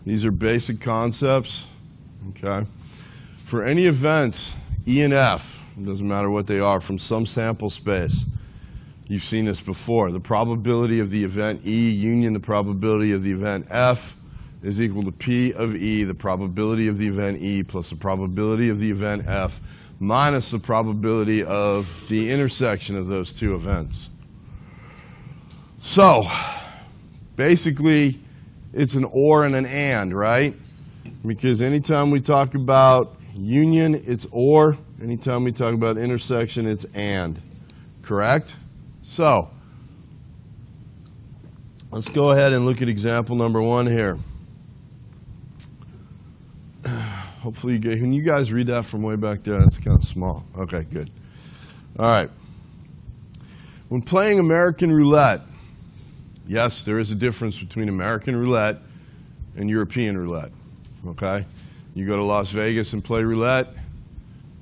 These are basic concepts. Okay. For any events, E and F, it doesn't matter what they are, from some sample space, you've seen this before. The probability of the event E union the probability of the event F is equal to P of E, the probability of the event E, plus the probability of the event F, minus the probability of the intersection of those two events. So, basically, it's an or and an and, right? Because anytime we talk about union, it's or. Anytime we talk about intersection, it's and. Correct? So, let's go ahead and look at example number 1 here. Hopefully, can you guys read that from way back there? It's kind of small. Okay, good. All right. When playing American roulette, yes, there is a difference between American roulette and European roulette. Okay? You go to Las Vegas and play roulette,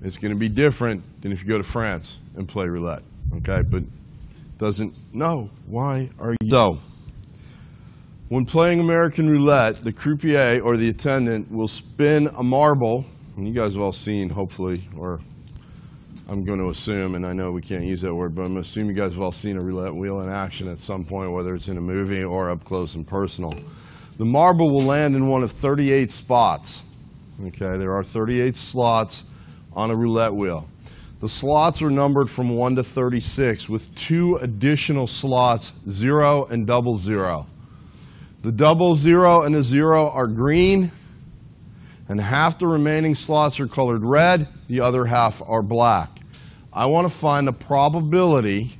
it's going to be different than if you go to France and play roulette. Okay? But doesn't, no, why are you? So, when playing American roulette, the croupier or the attendant will spin a marble, and you guys have all seen, hopefully, or I'm going to assume, and I know we can't use that word, but I'm going to assume you guys have all seen a roulette wheel in action at some point, whether it's in a movie or up close and personal. The marble will land in one of 38 spots. Okay, there are 38 slots on a roulette wheel. The slots are numbered from 1 to 36 with 2 additional slots, 0 and double 0. The double 0 and the 0 are green, and half the remaining slots are colored red, the other half are black. I want to find the probability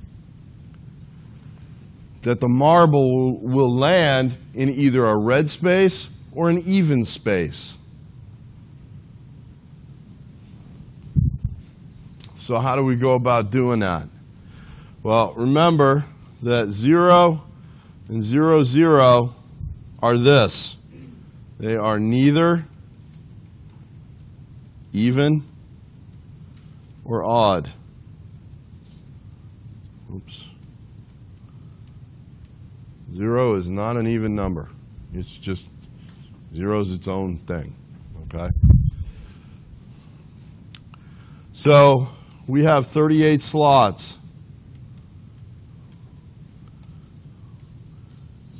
that the marble will land in either a red space or an even space. So how do we go about doing that? Well, remember that 0 and 0, 0 are this. They are neither even or odd. Oops. 0 is not an even number. It's just 0 is its own thing. Okay? So we have 38 slots,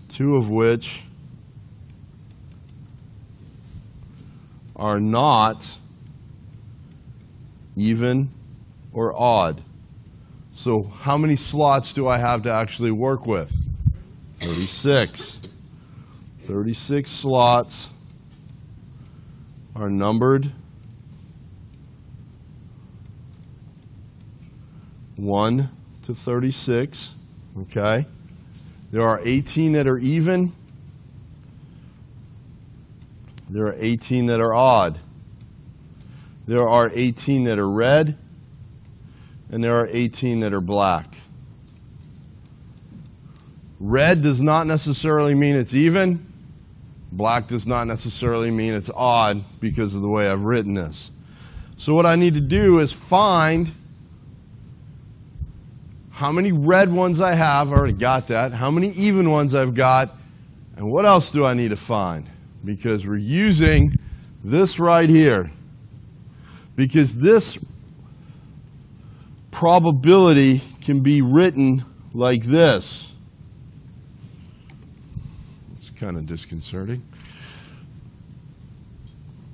2 of which are not even or odd. So how many slots do I have to actually work with? 36. 36 slots are numbered 1 to 36. Okay? There are 18 that are even. There are 18 that are odd. There are 18 that are red. And there are 18 that are black. Red does not necessarily mean it's even. Black does not necessarily mean it's odd because of the way I've written this. So what I need to do is find how many red ones I have. I already got that. How many even ones I've got. And what else do I need to find? Because we're using this right here. Because this probability can be written like this. It's kind of disconcerting.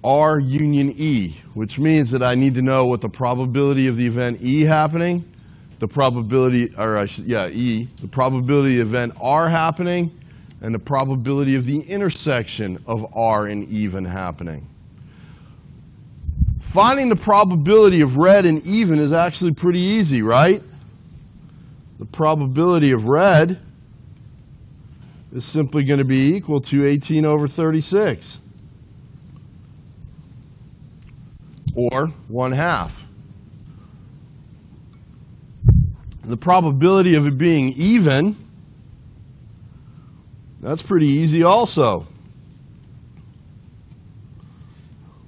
R union E, which means that I need to know what the probability of the event E happening, the probability, or I should, yeah, E, the probability of the event R happening, and the probability of the intersection of R and even happening. Finding the probability of red and even is actually pretty easy, right? The probability of red is simply going to be equal to 18 over 36. Or 1/2. The probability of it being even, that's pretty easy also.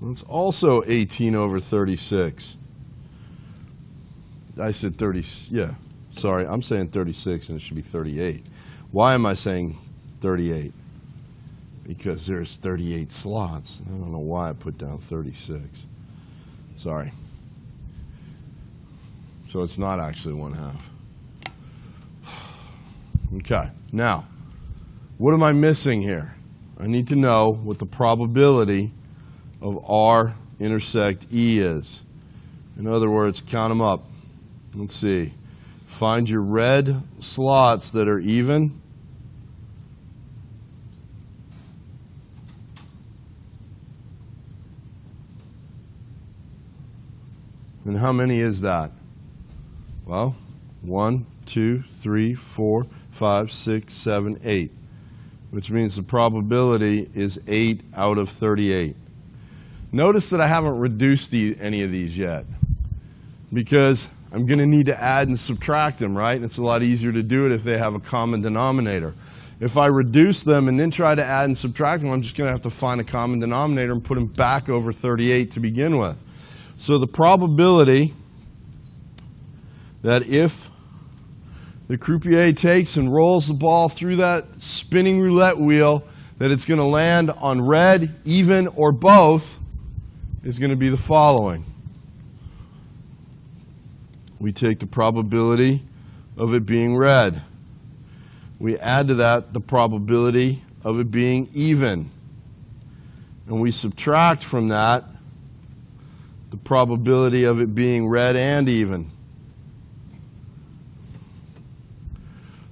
That's also 18 over 36. I said 30, yeah, sorry, I'm saying 36 and it should be 38. Why am I saying 38? because there's 38 slots. I don't know why I put down 36. Sorry. So it's not actually 1/2. Okay, now, what am I missing here? I need to know what the probability of R intersect E is. In other words, count them up. Let's see. Find your red slots that are even. And how many is that? Well, 1, 2, 3, 4, 5, 6, 7, 8. Which means the probability is 8 out of 38. Notice that I haven't reduced any of these yet, because I'm going to need to add and subtract them, right? It's a lot easier to do it if they have a common denominator. If I reduce them and then try to add and subtract them, I'm just going to have to find a common denominator and put them back over 38 to begin with. So the probability that if the croupier takes and rolls the ball through that spinning roulette wheel, that it's going to land on red, even, or both, is going to be the following. We take the probability of it being red. We add to that the probability of it being even. And we subtract from that the probability of it being red and even.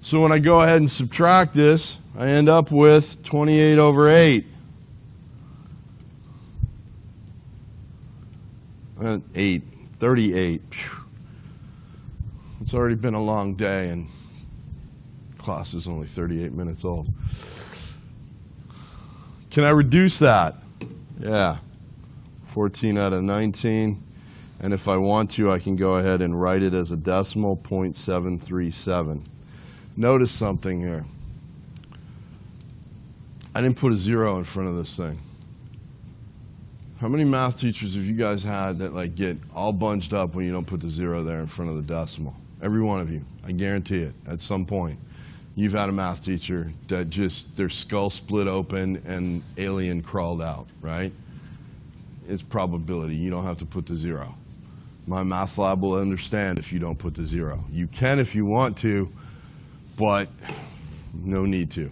So when I go ahead and subtract this, I end up with 28 over 8. 38. Phew. It's already been a long day, and class is only 38 minutes old. Can I reduce that? Yeah. 14 out of 19. And if I want to, I can go ahead and write it as a decimal, 0.737. Notice something here. I didn't put a 0 in front of this thing. How many math teachers have you guys had that get all bunched up when you don't put the 0 there in front of the decimal? Every one of you. I guarantee it. At some point, you've had a math teacher that just their skull split open and alien crawled out, right? It's probability. You don't have to put the 0. My math lab will understand if you don't put the 0. You can if you want to, but no need to.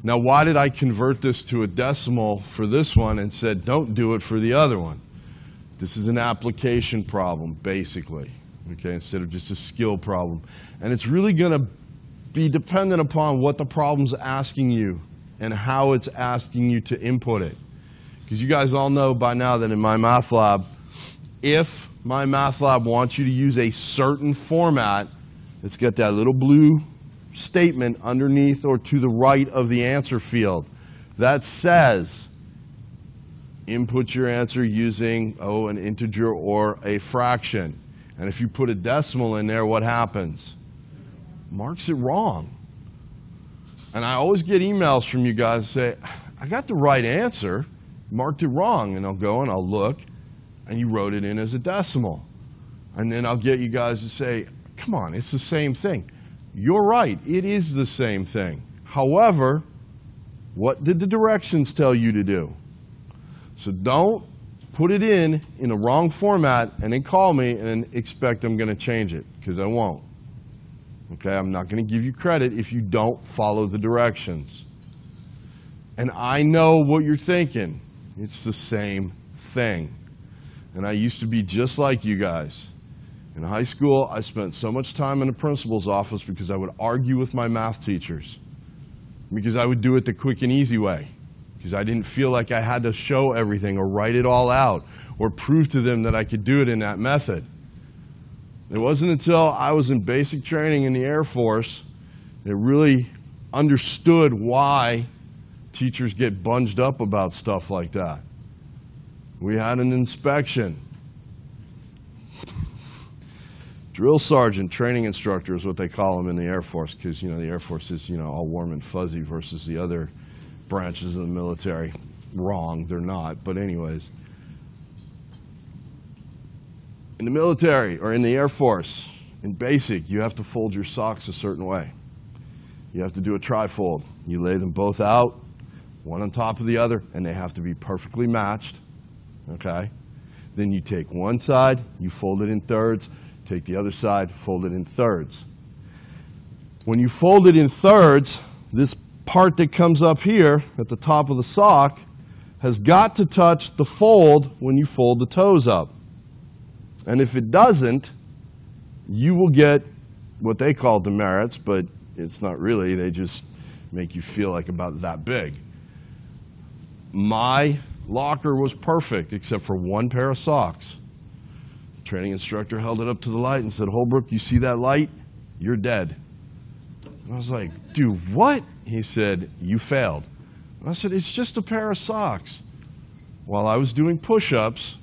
Now, why did I convert this to a decimal for this one and said don't do it for the other one? This is an application problem, basically, okay, instead of just a skill problem. And it's really going to be dependent upon what the problem's asking you and how it's asking you to input it. Because you guys all know by now that in my math lab, if my math lab wants you to use a certain format, it's got that little blue statement underneath or to the right of the answer field that says input your answer using an integer or a fraction. And if you put a decimal in there, what happens? Marks it wrong. And I always get emails from you guys say, I got the right answer, marked it wrong. And I'll go and I'll look, and you wrote it in as a decimal. And then I'll get you guys to say, come on, it's the same thing. You're right, it is the same thing. However, what did the directions tell you to do? So don't put it in a wrong format and then call me and expect I'm going to change it, because I won't. Okay, I'm not going to give you credit if you don't follow the directions. And I know what you're thinking. It's the same thing. And I used to be just like you guys. In high school, I spent so much time in the principal's office because I would argue with my math teachers. Because I would do it the quick and easy way. Because I didn't feel like I had to show everything or write it all out or prove to them that I could do it in that method. It wasn't until I was in basic training in the Air Force that I really understood why teachers get bunged up about stuff like that. We had an inspection. Drill sergeant, training instructor is what they call them in the Air Force, because the Air Force is all warm and fuzzy versus the other branches of the military. Wrong, they're not, but anyways. In the military or in the Air Force, in basic, you have to fold your socks a certain way. You have to do a trifold. You lay them both out, one on top of the other, and they have to be perfectly matched, okay? Then you take one side, you fold it in thirds, take the other side, fold it in thirds. When you fold it in thirds, this part that comes up here at the top of the sock has got to touch the fold when you fold the toes up. And if it doesn't, you will get what they call demerits, but it's not really. They just make you feel like about that big. My locker was perfect except for one pair of socks. The training instructor held it up to the light and said, "Holbrook, you see that light? You're dead." And I was like, "Dude, what?" He said, "You failed." And I said, "It's just a pair of socks." While I was doing push-ups,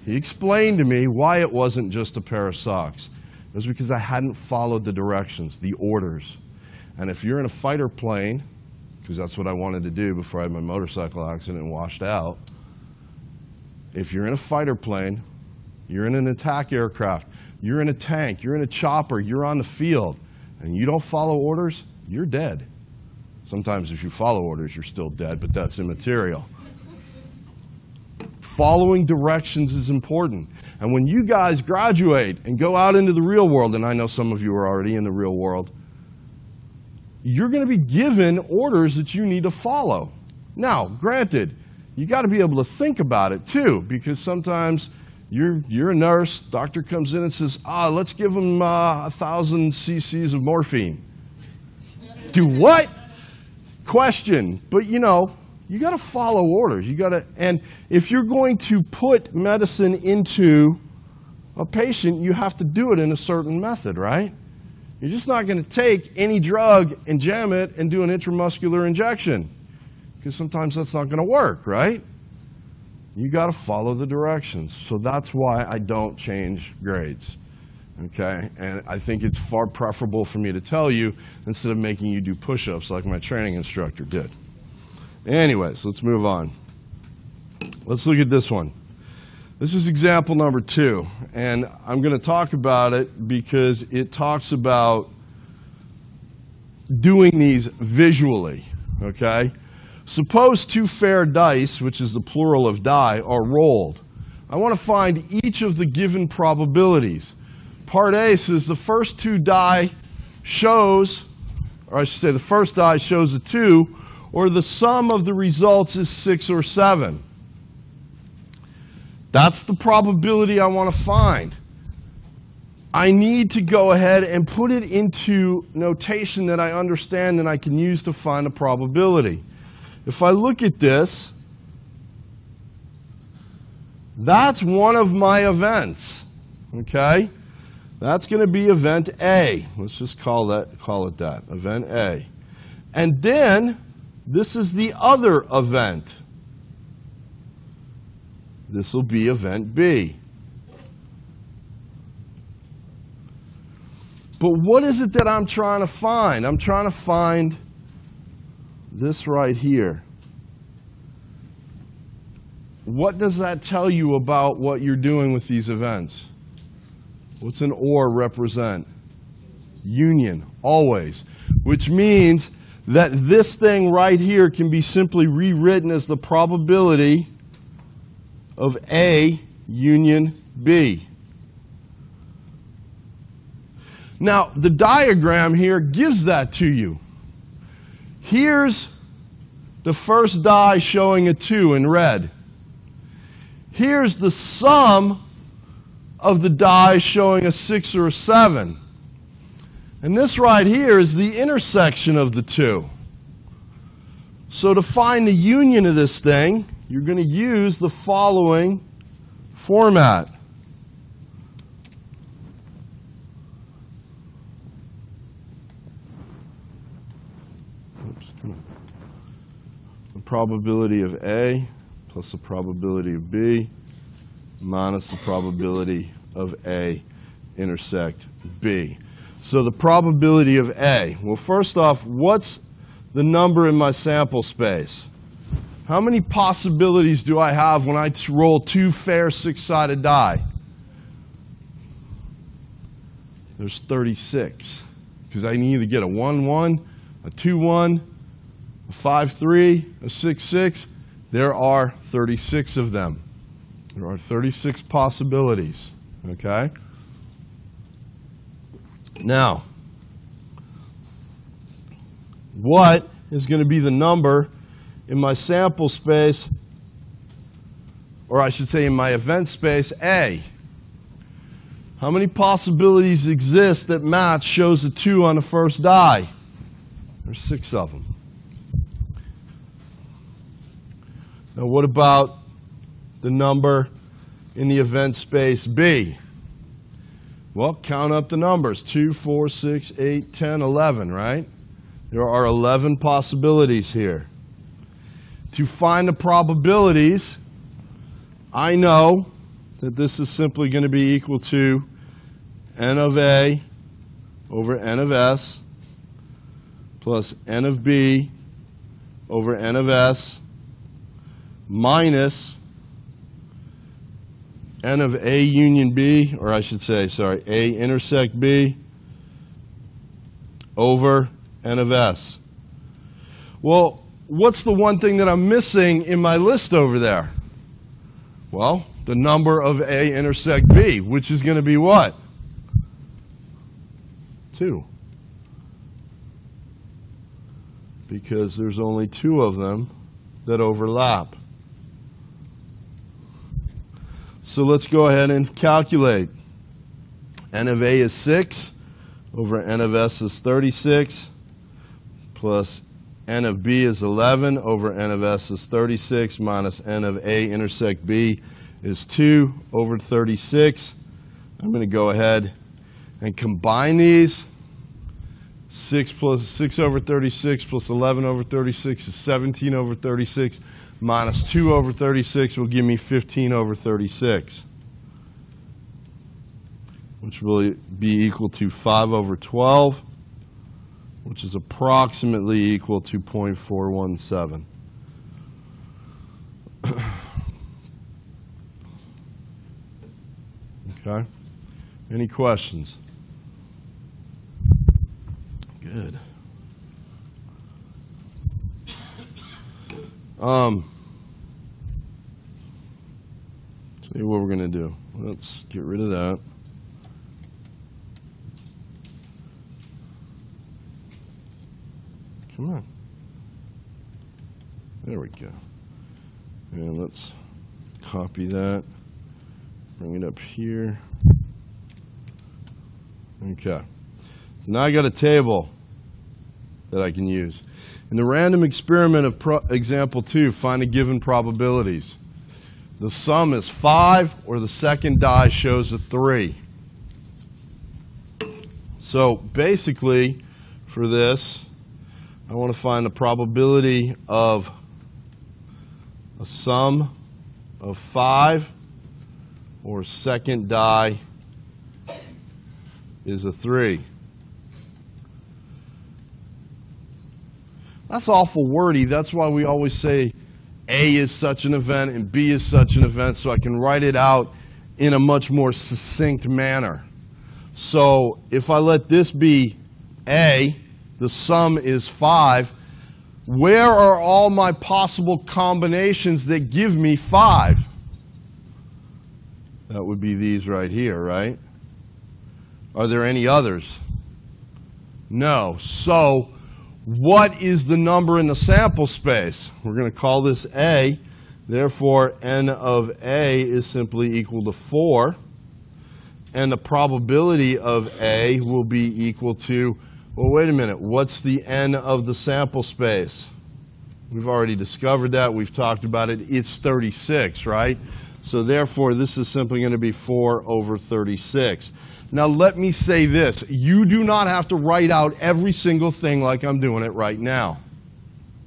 he explained to me why it wasn't just a pair of socks. It was because I hadn't followed the directions, the orders. And if you're in a fighter plane, because that's what I wanted to do before I had my motorcycle accident and washed out, if you're in a fighter plane, you're in an attack aircraft, you're in a tank, you're in a chopper, you're on the field, and you don't follow orders, you're dead. Sometimes if you follow orders, you're still dead, but that's immaterial. Following directions is important. And when you guys graduate and go out into the real world, and I know some of you are already in the real world, you're going to be given orders that you need to follow. Now, granted, you got to be able to think about it too, because sometimes you're a nurse, doctor comes in and says, let's give them 1,000 cc's of morphine. Do what? Question. But you know, you got to follow orders. You got to, and if you're going to put medicine into a patient, you have to do it in a certain method, right? You're just not going to take any drug and jam it and do an intramuscular injection, because sometimes that's not going to work, right? You got to follow the directions. So that's why I don't change grades, okay? And I think it's far preferable for me to tell you instead of making you do push-ups like my training instructor did. Anyways, let's move on. Let's look at this one. This is example number 2, and I'm going to talk about it because it talks about doing these visually, okay? Suppose 2 fair dice, which is the plural of die, are rolled. I want to find each of the given probabilities. Part A says the first 2 die shows, or I should say the first die shows a 2, or the sum of the results is 6 or 7. That's the probability I want to find. I need to go ahead and put it into notation that I understand and I can use to find a probability. If I look at this, that's one of my events, okay? That's going to be event A. Let's just call it that, event A. And then this is the other event. This will be event B. But what is it that I'm trying to find? I'm trying to find this right here. What does that tell you about what you're doing with these events? What's an OR represent? Union, always. Which means that this thing right here can be simply rewritten as the probability of A union B. Now, the diagram here gives that to you. Here's the first die showing a 2 in red. Here's the sum of the die showing a 6 or a 7. And this right here is the intersection of the 2. So to find the union of this thing, you're going to use the following format. The probability of A plus the probability of B minus the probability of A intersect B. So the probability of A. Well, first off, what's the number in my sample space? How many possibilities do I have when I roll 2 fair 6-sided die? There's 36. Because I can either get a 1-1, a 2-1, a 5-3, a 6-6. There are 36 of them. There are 36 possibilities, okay? Now, what is going to be the number in my sample space, or I should say in my event space A? How many possibilities exist that match shows a 2 on the first die? There's 6 of them. Now what about the number in the event space B? Well, count up the numbers. 2, 4, 6, 8, 10, 11, right? There are 11 possibilities here. To find the probabilities, I know that this is simply going to be equal to n of A over n of S plus n of B over n of S minus n of A union B, or I should say, sorry, A intersect B over n of S. Well, what's the one thing that I'm missing in my list over there? Well, the number of A intersect B, which is going to be what? 2. Because there's only 2 of them that overlap. So let's go ahead and calculate. N of A is 6 over n of S is 36 plus n of B is 11 over n of S is 36 minus n of A intersect B is 2 over 36. I'm going to go ahead and combine these. 6 over 36 plus 11 over 36 is 17 over 36 minus 2 over 36 will give me 15 over 36, which will be equal to 5 over 12, which is approximately equal to 0.417. Okay. Any questions? Good. Tell you what we're going to do. Let's get rid of that. Come on. There we go. And let's copy that. Bring it up here. Okay. So now I got a table that I can use. In the random experiment of example 2, find the given probabilities. The sum is 5, or the second die shows a 3. So basically, for this, I want to find the probability of a sum of 5, or second die is a 3. That's awful wordy. That's why we always say A is such an event and B is such an event, so I can write it out in a much more succinct manner. So if I let this be A, the sum is 5, where are all my possible combinations that give me 5? That would be these right here, right? Are there any others? No. So what is the number in the sample space? We're going to call this A. Therefore, n of A is simply equal to 4. And the probability of A will be equal to, well, wait a minute, what's the n of the sample space? We've already discovered that. We've talked about it. It's 36, right? So therefore, this is simply going to be 4 over 36. Now let me say this. You do not have to write out every single thing like I'm doing it right now.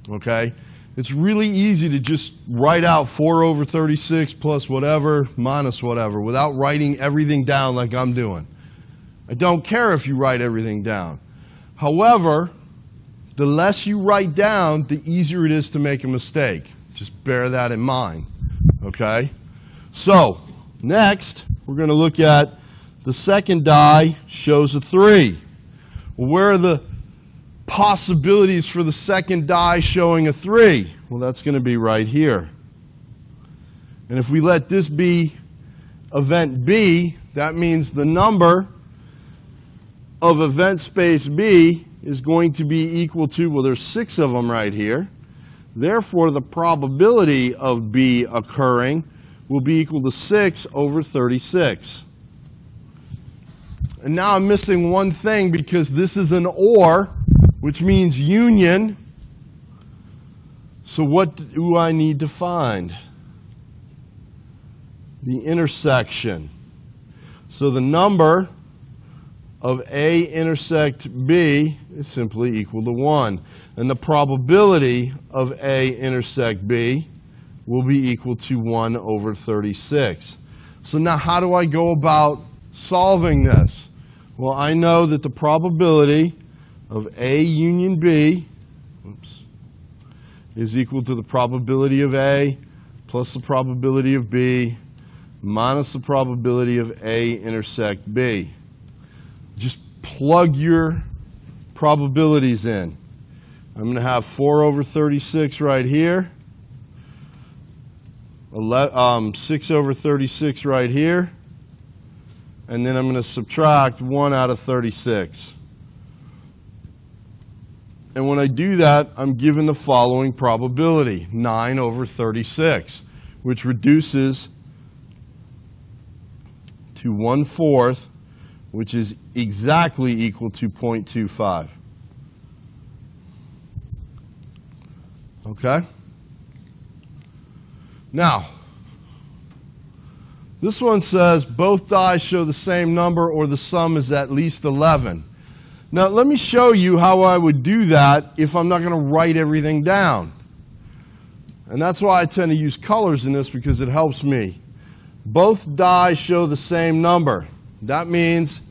Okay? It's really easy to just write out 4 over 36 plus whatever minus whatever without writing everything down like I'm doing. I don't care if you write everything down. However, the less you write down, the easier it is to make a mistake. Just bear that in mind. Okay? So, next, we're going to look at the second die shows a 3. Well, where are the possibilities for the second die showing a 3? Well, that's going to be right here. And if we let this be event B, that means the number of event space B is going to be equal to, well, there's 6 of them right here. Therefore, the probability of B occurring will be equal to 6 over 36. And now I'm missing one thing because this is an OR, which means union. So what do I need to find? The intersection. So the number of A intersect B is simply equal to 1. And the probability of A intersect B will be equal to 1 over 36. So now how do I go about solving this? Well, I know that the probability of A union B is equal to the probability of A plus the probability of B minus the probability of A intersect B. Just plug your probabilities in. I'm going to have 4 over 36 right here, 6 over 36 right here, and then I'm going to subtract 1 out of 36. And when I do that, I'm given the following probability, 9 over 36, which reduces to 1/4, which is exactly equal to 0.25. Okay? Now, this one says both dies show the same number or the sum is at least 11. Now, let me show you how I would do that if I'm not going to write everything down. And that's why I tend to use colors in this, because it helps me. Both dies show the same number. That means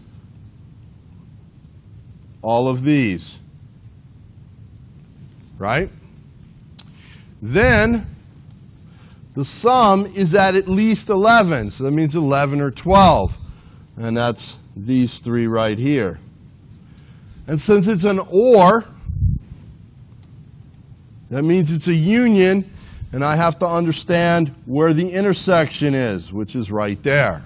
all of these. Right? Then the sum is at least 11. So that means 11 or 12. And that's these 3 right here. And since it's an OR, that means it's a union, and I have to understand where the intersection is, which is right there.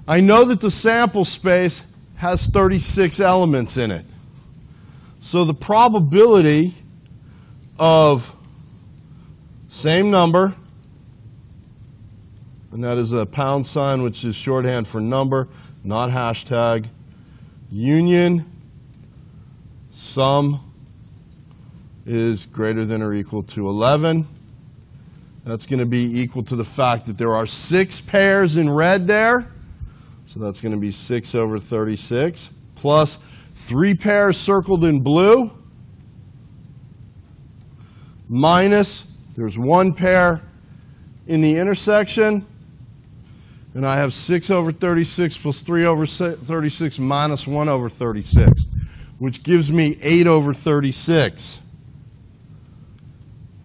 I know that the sample space has 36 elements in it. So the probability of same number, and that is a £, which is shorthand for number, not hashtag, union sum is greater than or equal to 11. That's going to be equal to the fact that there are 6 pairs in red there. So that's going to be 6 over 36 plus 3 pairs circled in blue minus, there's 1 pair in the intersection, and I have 6 over 36 plus 3 over 36 minus 1 over 36, which gives me 8 over 36,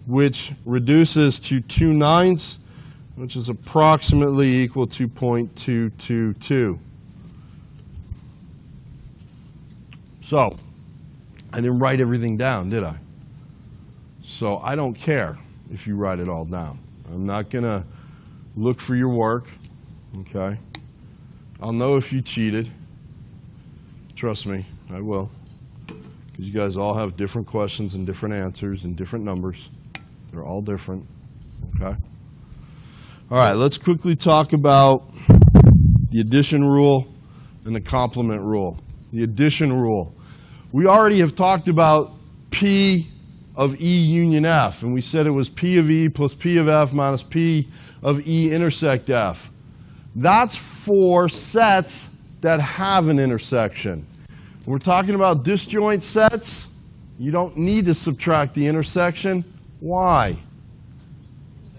which reduces to 2/9, which is approximately equal to 0.222. So, I didn't write everything down, did I? So I don't care if you write it all down. I'm not going to look for your work, okay? I'll know if you cheated. Trust me, I will. Because you guys all have different questions and different answers and different numbers. They're all different, okay? All right, let's quickly talk about the addition rule and the complement rule. The addition rule. We already have talked about P of E union F, and we said it was P of E plus P of F minus P of E intersect F. That's for sets that have an intersection. We're talking about disjoint sets. You don't need to subtract the intersection. Why?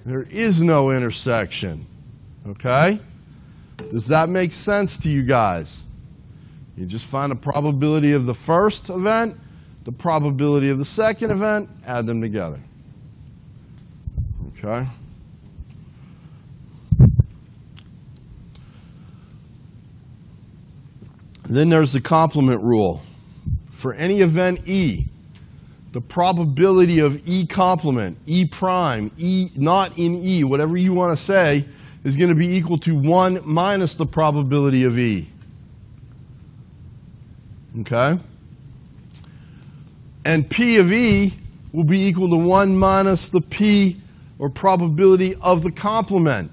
There is no intersection. Okay? Does that make sense to you guys? You just find the probability of the first event, the probability of the second event, add them together. Okay? Then there's the complement rule. for any event E, the probability of E complement, E prime, E not in E, whatever you want to say, is going to be equal to 1 minus the probability of E. Okay? And P of E will be equal to 1 minus the P, or probability of the complement.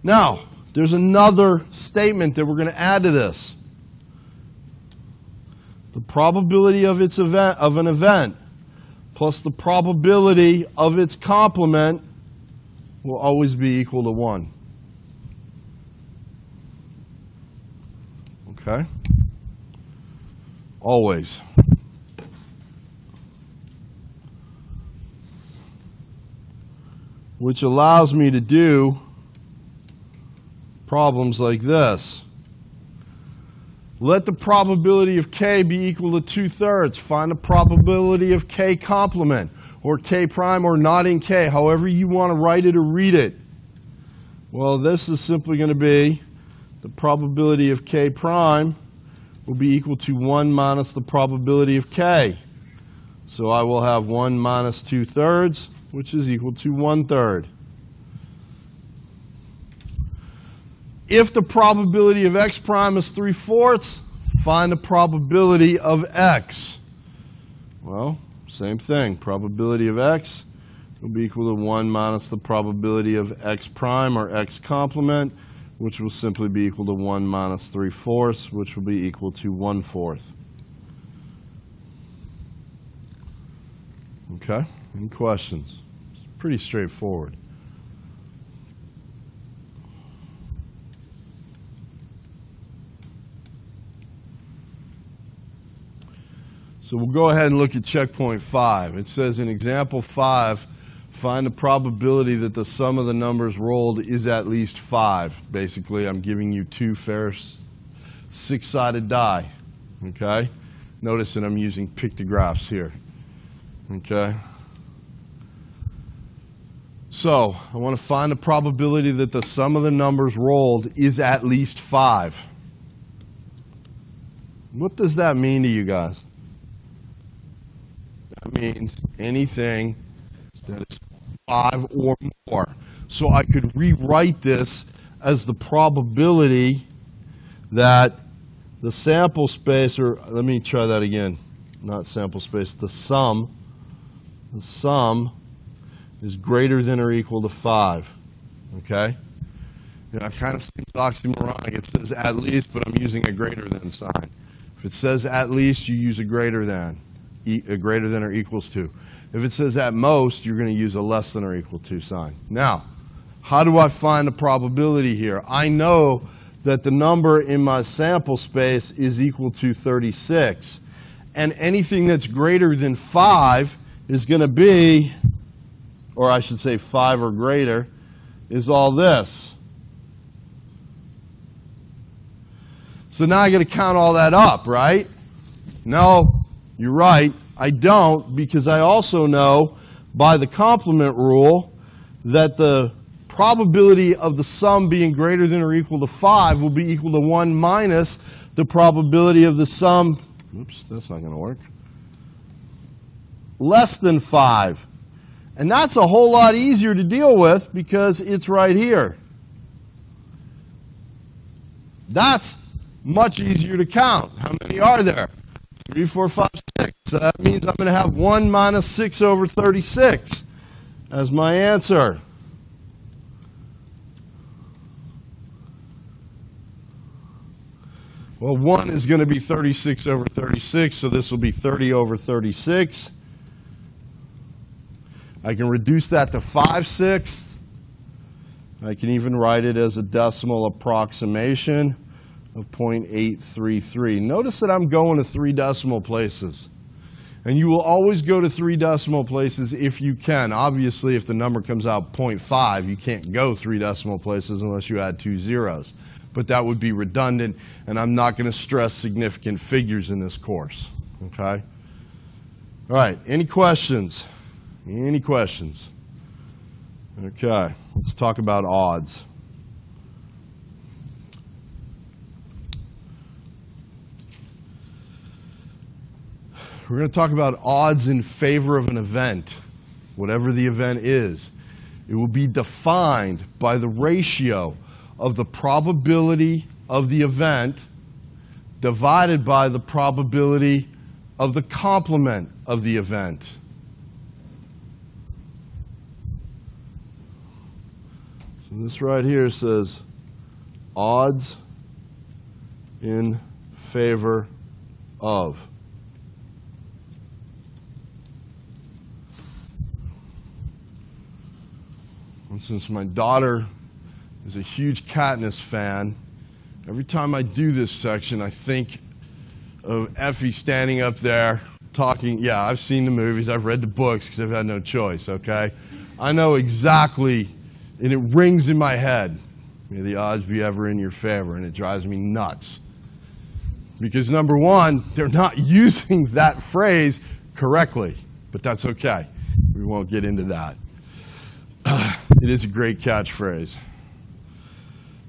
Now, there's another statement that we're going to add to this. The probability of its event, of an event, plus the probability of its complement will always be equal to 1. Okay? Always. Which allows me to do problems like this. Let the probability of K be equal to 2/3. Find the probability of K complement, or K prime, or not in K, however you want to write it or read it. Well, this is simply going to be the probability of K prime will be equal to 1 minus the probability of K. So I will have 1 minus 2/3, which is equal to 1/3. If the probability of X prime is 3/4, find the probability of X. Well, same thing. Probability of X will be equal to 1 minus the probability of X prime, or X complement, which will simply be equal to 1 minus 3/4, which will be equal to 1/4. Okay? Any questions? It's pretty straightforward. So we'll go ahead and look at checkpoint 5. It says in example 5, find the probability that the sum of the numbers rolled is at least 5. Basically, I'm giving you 2 fair 6-sided die. Okay? Notice that I'm using pictographs here. Okay? So I want to find the probability that the sum of the numbers rolled is at least 5. What does that mean to you guys? That means anything that is 5 or more. So I could rewrite this as the probability that the sample space, or let me try that again, not sample space, the sum is greater than or equal to 5. Okay? You know, it kind of seems oxymoronic. It says at least, but I'm using a greater than sign. If it says at least, you use a greater than or equals to. If it says at most, you're going to use a less than or equal to sign. Now, how do I find the probability here? I know that the number in my sample space is equal to 36. And anything that's greater than 5 is going to be, or I should say 5 or greater, is all this. So now I got to count all that up, right? No. You're right, I don't, because I also know by the complement rule that the probability of the sum being greater than or equal to 5 will be equal to 1 minus the probability of the sum, oops, that's not going to work, less than 5. And that's a whole lot easier to deal with because it's right here. That's much easier to count. How many are there? 3, 4, 5, 6. So that means I'm going to have 1 minus 6 over 36 as my answer. Well, 1 is going to be 36 over 36, so this will be 30 over 36. I can reduce that to 5/6. I can even write it as a decimal approximation of 0.833. Notice that I'm going to 3 decimal places. And you will always go to 3 decimal places if you can. Obviously, if the number comes out 0.5, you can't go 3 decimal places unless you add 2 zeros. But that would be redundant, and I'm not going to stress significant figures in this course. Okay? All right, any questions? Any questions? Okay, let's talk about odds. we're going to talk about odds in favor of an event, whatever the event is. It will be defined by the ratio of the probability of the event divided by the probability of the complement of the event. So this right here says odds in favor of. And since my daughter is a huge Katniss fan, every time I do this section, I think of Effie standing up there talking. Yeah, I've seen the movies. I've read the books because I've had no choice, okay? I know exactly, and it rings in my head. May the odds be ever in your favor, and it drives me nuts. Because number one, they're not using that phrase correctly, but that's okay. We won't get into that. It is a great catchphrase.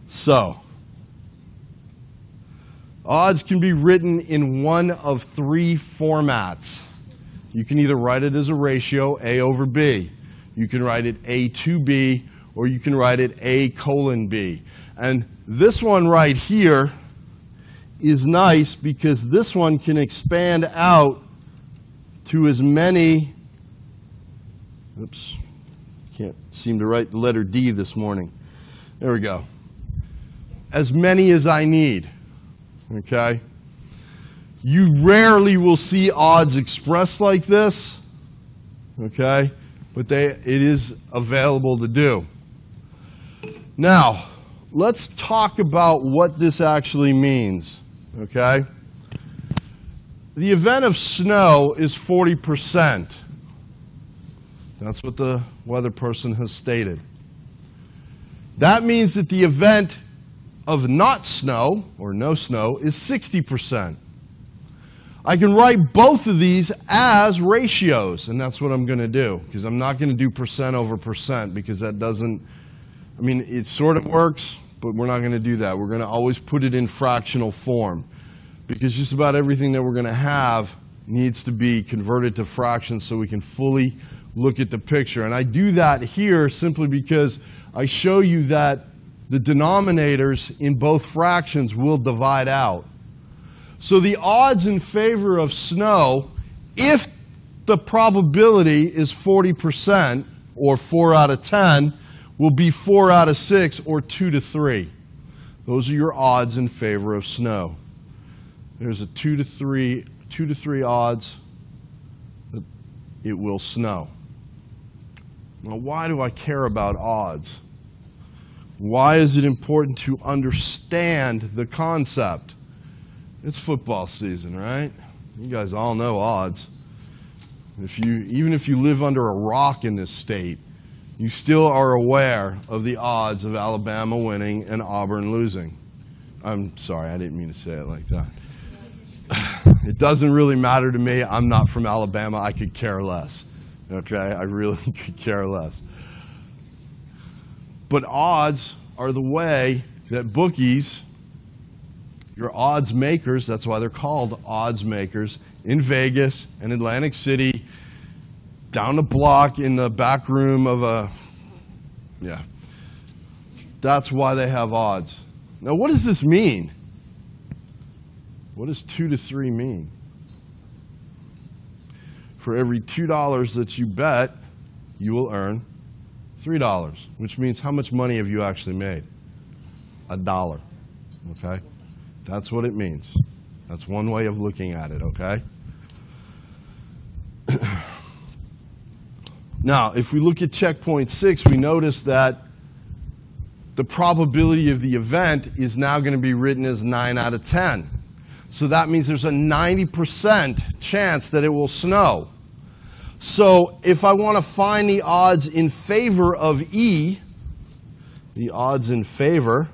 So, odds can be written in one of three formats. You can either write it as a ratio, A over B. You can write it A to B, or you can write it A colon B. And this one right here is nice because this one can expand out to as many, oops, can't seem to write the letter D this morning. There we go. As many as I need, okay? You rarely will see odds expressed like this, okay? But it is available to do. Now, let's talk about what this actually means, okay? The event of snow is 40%. That's what the weather person has stated. That means that the event of not snow, or no snow, is 60%. I can write both of these as ratios, and that's what I'm going to do, because I'm not going to do percent over percent, because that doesn't, I mean, it sort of works, but we're not going to do that. We're going to always put it in fractional form, because just about everything that we're going to have needs to be converted to fractions so we can fully look at the picture. And I do that here simply because I show you that the denominators in both fractions will divide out. So the odds in favor of snow, if the probability is 40%, or 4 out of 10, will be 4 out of 6, or 2 to 3. Those are your odds in favor of snow. There's a 2 to 3 odds that it will snow. Now, why do I care about odds? Why is it important to understand the concept? It's football season, right? You guys all know odds. Even if you live under a rock in this state, you still are aware of the odds of Alabama winning and Auburn losing. I'm sorry, I didn't mean to say it like that. It doesn't really matter to me. I'm not from Alabama. I could care less. Okay? I really could care less. But odds are the way that bookies, your odds makers, that's why they're called odds makers, in Vegas and Atlantic City, down the block in the back room of a, yeah. That's why they have odds. Now, what does this mean? What does 2 to 3 mean? For every $2 that you bet, you will earn $3, which means how much money have you actually made? $1, okay? That's what it means. That's one way of looking at it, okay? Now, if we look at checkpoint 6, we notice that the probability of the event is now going to be written as 9 out of 10. So that means there's a 90% chance that it will snow. So if I want to find the odds in favor of E, the odds in favor,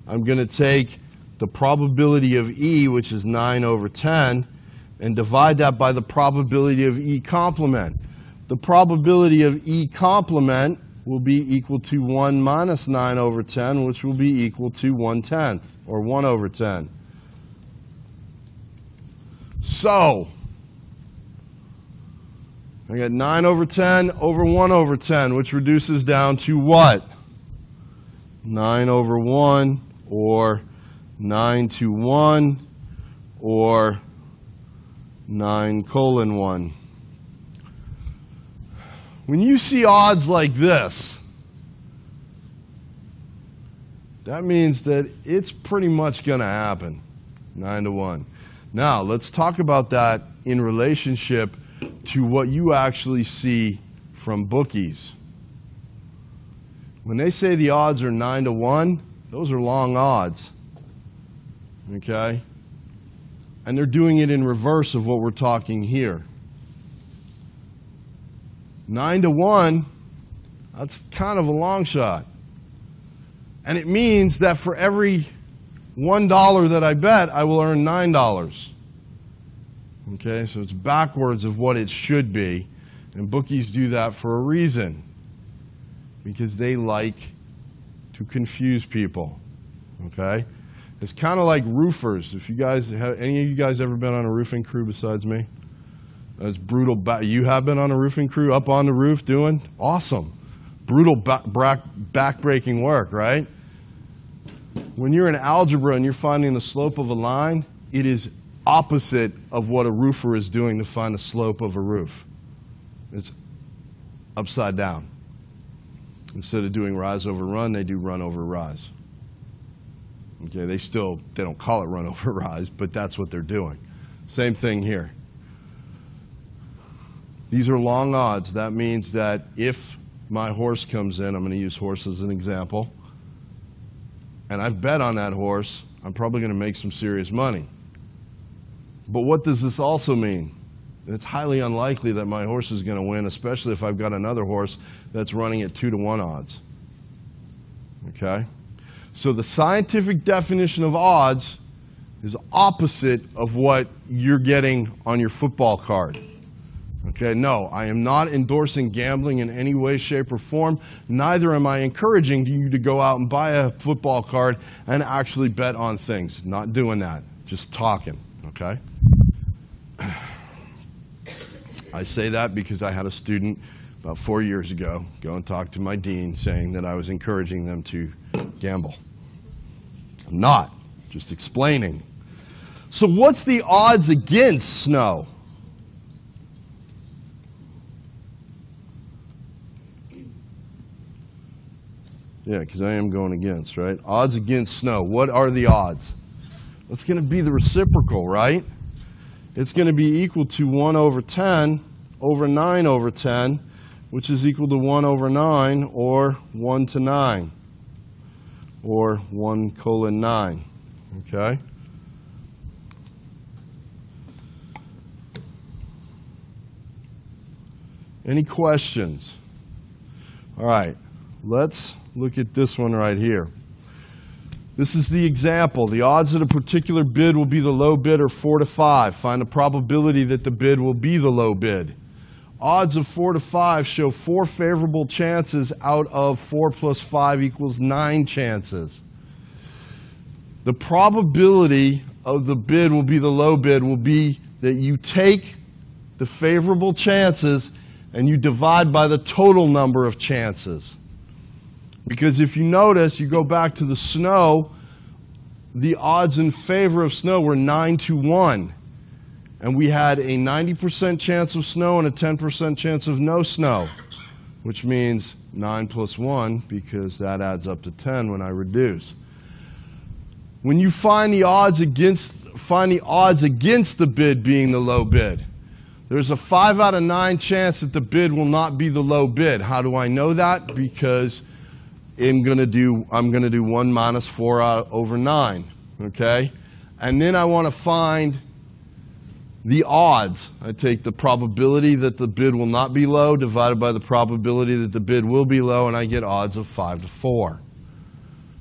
I'm going to take the probability of E, which is 9 over 10, and divide that by the probability of E complement. The probability of E complement will be equal to 1 minus 9 over 10, which will be equal to 1/10, or 1 over 10. So, I got 9 over 10 over 1 over 10, which reduces down to what? 9 over 1, or 9 to 1, or 9:1. When you see odds like this, that means that it's pretty much going to happen, 9 to 1. Now, let's talk about that in relationship to what you actually see from bookies. When they say the odds are 9 to 1, those are long odds. Okay? And they're doing it in reverse of what we're talking here. 9 to 1, that's kind of a long shot. And it means that for every $1 that I bet, I will earn $9. Okay, so it's backwards of what it should be. And bookies do that for a reason. Because they like to confuse people. Okay? It's kind of like roofers. If you guys have, any of you guys ever been on a roofing crew besides me? That's brutal. You have been on a roofing crew, up on the roof doing? Awesome. Brutal back-breaking work, right? When you're in algebra and you're finding the slope of a line, it is opposite of what a roofer is doing to find the slope of a roof. It's upside down. Instead of doing rise over run, they do run over rise. Okay, they don't call it run over rise, but that's what they're doing. Same thing here. These are long odds. That means that if my horse comes in, I'm going to use horse as an example, and I've bet on that horse, I'm probably going to make some serious money. But what does this also mean? It's highly unlikely that my horse is going to win, especially if I've got another horse that's running at 2 to 1 odds. Okay? So the scientific definition of odds is opposite of what you're getting on your football card. Okay, no, I am not endorsing gambling in any way, shape, or form. Neither am I encouraging you to go out and buy a football card and actually bet on things. Not doing that. Just talking, okay? I say that because I had a student about 4 years ago go and talk to my dean saying that I was encouraging them to gamble. I'm not. Just explaining. So what's the odds against snow? Yeah, because I am going against, right? Odds against snow. What are the odds? It's going to be the reciprocal, right? It's going to be equal to 1 over 10 over 9 over 10, which is equal to 1 over 9, or 1 to 9, or 1:9, okay? Any questions? All right, let's look at this one right here. This is the example. The odds that a particular bid will be the low bid are 4 to 5. Find the probability that the bid will be the low bid. Odds of 4 to 5 show 4 favorable chances out of 4 plus 5 equals 9 chances. The probability of the bid will be the low bid will be that you take the favorable chances and you divide by the total number of chances. Because if you notice, you go back to the snow, the odds in favor of snow were 9 to 1. And we had a 90% chance of snow and a 10% chance of no snow, which means 9 plus 1, because that adds up to 10 when I reduce. When you find the odds against the bid being the low bid, there's a 5 out of 9 chance that the bid will not be the low bid. How do I know that? Because I'm going to do 1 minus 4 over 9, okay? And then I want to find the odds. I take the probability that the bid will not be low divided by the probability that the bid will be low, and I get odds of 5 to 4.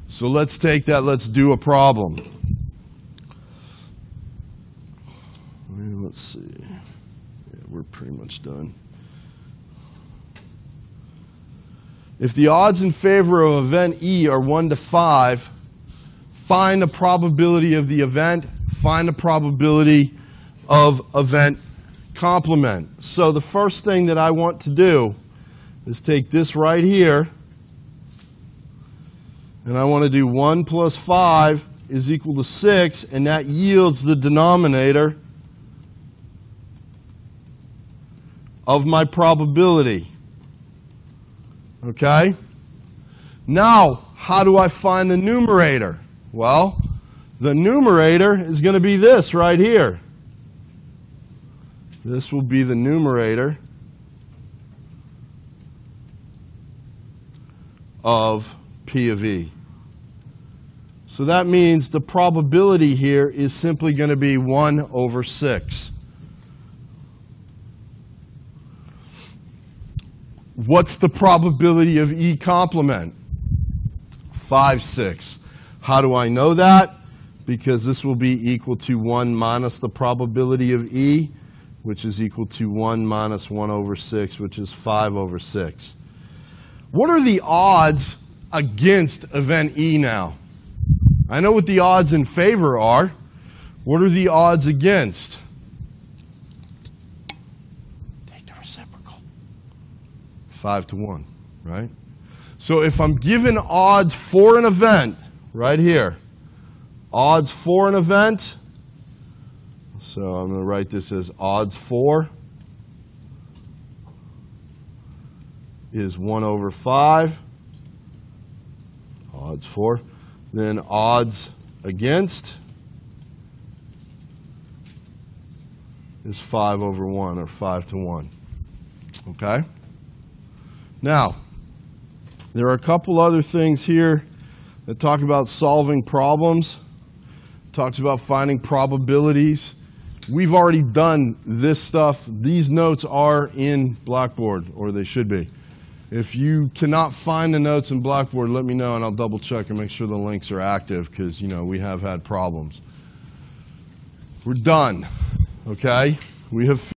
So let's take that. Let's do a problem. Let's see. Yeah, we're pretty much done. If the odds in favor of event E are 1 to 5, find the probability of the event, find the probability of event complement. So the first thing that I want to do is take this right here, and I want to do 1 plus 5 is equal to 6, and that yields the denominator of my probability. Okay? Now, how do I find the numerator? Well, the numerator is going to be this right here. This will be the numerator of P of E. So that means the probability here is simply going to be 1 over 6. What's the probability of E complement? 5, 6. How do I know that? Because this will be equal to 1 minus the probability of E, which is equal to 1 minus 1 over 6, which is 5 over 6. What are the odds against event E now? I know what the odds in favor are. What are the odds against? Take the reciprocal. 5 to 1, right? So if I'm given odds for an event, right here, odds for an event, so I'm going to write this as odds for is 1 over 5, odds for. Then odds against is 5 over 1, or 5 to 1. Okay? Now, there are a couple other things here that talk about solving problems. Talks about finding probabilities. We've already done this stuff. These notes are in Blackboard, or they should be. If you cannot find the notes in Blackboard, let me know and I'll double check and make sure the links are active, because we have had problems. We're done. Okay? We have